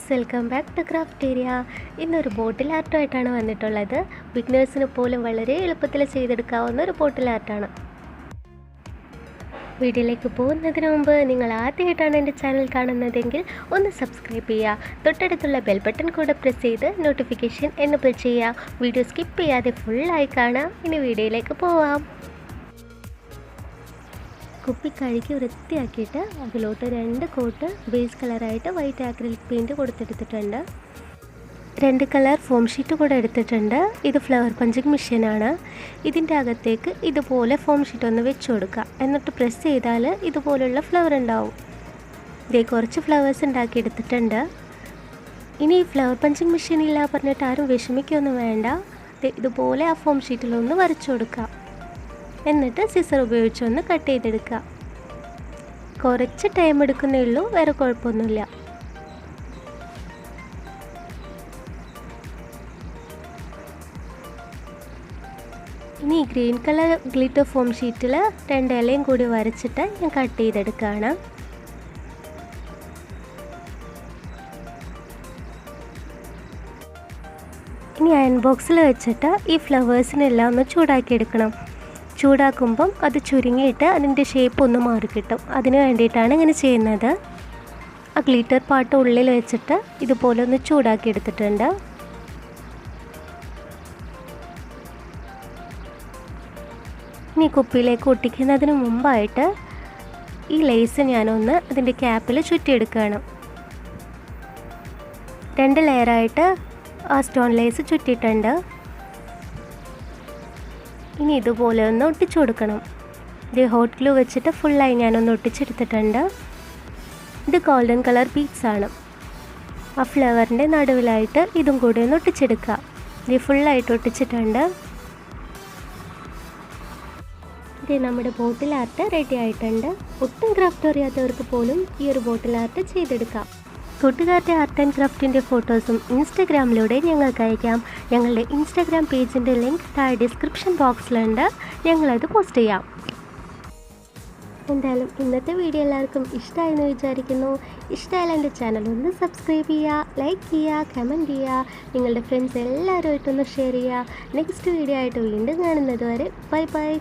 Friends, welcome back to Crafteria. ഇന്നൊരു bottle ആർട്ടുമായിട്ടാണ് വന്നിട്ടുള്ളത്. ബിഗിനേഴ്സിന് പോലും വളരെ എളുപ്പത്തിൽ ചെയ്തെടുക്കാവുന്ന ഒരു ബോട്ടിൽ ആർട്ടാണ്. വീഡിയോയിലേക്ക് പോകുന്നതിന് മുമ്പ് നിങ്ങൾ ആദ്യമായിട്ടാണ് എൻ്റെ ചാനൽ കാണുന്നതെങ്കിൽ ഒന്ന് സബ്സ്ക്രൈബ് ചെയ്യുക. തൊട്ടടുത്തുള്ള ബെൽ ബട്ടൺ കൂടെ പ്രസ് ചെയ്ത് നോട്ടിഫിക്കേഷൻ എനേബിൾ ചെയ്യുക. വീഡിയോ സ്കിപ്പ് ചെയ്യാതെ ഫുള്ളായി കാണുക. ഇനി വീഡിയോയിലേക്ക് പോവാം. കുപ്പി കഴുകി വൃത്തിയാക്കിയിട്ട് അതിലോട്ട് 2 കോട്ട് ബേസ് കളറായിട്ട് വൈറ്റ് ആക്രിലിക് പെയിൻറ്റ് കൊടുത്തെടുത്തിട്ടുണ്ട്. 2 കളർ ഫോം ഷീറ്റ് കൂടെ എടുത്തിട്ടുണ്ട്. ഇത് ഫ്ലവർ പഞ്ചിങ് മെഷീനാണ്. ഇതിൻ്റെ അകത്തേക്ക് ഇതുപോലെ ഫോം ഷീറ്റ് ഒന്ന് വെച്ച് കൊടുക്കുക. എന്നിട്ട് പ്രസ് ചെയ്താൽ ഇതുപോലുള്ള ഫ്ലവർ ഉണ്ടാവും. ഇതേ കുറച്ച് ഫ്ലവേഴ്സ് ഉണ്ടാക്കിയെടുത്തിട്ടുണ്ട്. ഇനി ഈ ഫ്ലവർ പഞ്ചിങ് മെഷീൻ ഇല്ല പറഞ്ഞിട്ട് ആരും വിഷമിക്കൊന്നും വേണ്ട. ഇതുപോലെ ആ ഫോം ഷീറ്റിലൊന്ന് വരച്ചു കൊടുക്കുക. എന്നിട്ട് സിസർ ഉപയോഗിച്ചൊന്ന് കട്ട് ചെയ്തെടുക്കുക. കുറച്ച് ടൈം എടുക്കുന്നേ ഉള്ളൂ, വേറെ കുഴപ്പമൊന്നുമില്ല. ഇനി ഗ്രീൻ കളർ ഗ്ലിറ്റർ ഫോം ഷീറ്റിൽ 2 ഇലയും കൂടി വരച്ചിട്ട് ഞാൻ കട്ട് ചെയ്തെടുക്കുകയാണ്. ഇനി അയൺ ബോക്സിൽ വെച്ചിട്ട് ഈ ഫ്ലവേഴ്സിനെല്ലാം ഒന്ന് ചൂടാക്കിയെടുക്കണം. ചൂടാക്കുമ്പം അത് ചുരുങ്ങിയിട്ട് അതിൻ്റെ ഷേപ്പ് ഒന്ന് മാറിക്കിട്ടും. അതിന് വേണ്ടിയിട്ടാണ് ഇങ്ങനെ ചെയ്യുന്നത്. ആ ഗ്ലിറ്റർ പാർട്ട് ഉള്ളിൽ വെച്ചിട്ട് ഇതുപോലെ ഒന്ന് ചൂടാക്കി എടുത്തിട്ടുണ്ട്. ഇനി കുപ്പിയിലേക്ക് ഒട്ടിക്കുന്നതിന് മുമ്പായിട്ട് ഈ ലേസ് ഞാനൊന്ന് അതിൻ്റെ ക്യാപ്പിൽ ചുറ്റിയെടുക്കുകയാണ്. 2 ലെയറായിട്ട് ആ സ്റ്റോൺ ലേസ് ചുറ്റിയിട്ടുണ്ട്. ഇനി ഇതുപോലെ ഒന്ന് ഒട്ടിച്ചു കൊടുക്കണം. ഇത് ഹോട്ട് ഗ്ലൂ വെച്ചിട്ട് ഫുള്ളായി ഞാനൊന്ന് ഒട്ടിച്ചെടുത്തിട്ടുണ്ട്. ഇത് ഗോൾഡൻ കളർ ബീഡ്സ് ആണ്. ആ ഫ്ലവറിൻ്റെ നടുവിലായിട്ട് ഇതും കൂടി ഒന്ന് ഒട്ടിച്ചെടുക്കുക. ഇത് ഫുള്ളായിട്ട് ഒട്ടിച്ചിട്ടുണ്ട്. ഇത് നമ്മുടെ ബോട്ടിൽ ആർട്ട് റെഡി ആയിട്ടുണ്ട്. ഒട്ടും ക്രാഫ്റ്റ് അറിയാത്തവർക്ക് പോലും ഈ ഒരു ബോട്ടിൽ ആർട്ട് ചെയ്തെടുക്കാം. കൂട്ടുകാരുടെ ആർട്ട് ആൻഡ് ക്രാഫ്റ്റിൻ്റെ ഫോട്ടോസും ഇൻസ്റ്റഗ്രാമിലൂടെ ഞങ്ങൾക്ക് അയക്കാം. ഞങ്ങളുടെ ഇൻസ്റ്റഗ്രാം പേജിൻ്റെ ലിങ്ക് താഴെ ഡിസ്ക്രിപ്ഷൻ ബോക്സിലുണ്ട്. ഞങ്ങളത് പോസ്റ്റ് ചെയ്യാം. എന്തായാലും ഇന്നത്തെ വീഡിയോ എല്ലാവർക്കും ഇഷ്ടമായെന്ന് വിചാരിക്കുന്നു. ഇഷ്ടമായാലും എൻ്റെ ചാനൽ ഒന്ന് സബ്സ്ക്രൈബ് ചെയ്യുക, ലൈക്ക് ചെയ്യുക, കമൻറ്റ് ചെയ്യുക. നിങ്ങളുടെ ഫ്രണ്ട്സ് എല്ലാവരുമായിട്ടൊന്ന് ഷെയർ ചെയ്യുക. നെക്സ്റ്റ് വീഡിയോ ആയിട്ട് വീണ്ടും കാണുന്നത് വരെ ബൈ ബൈ.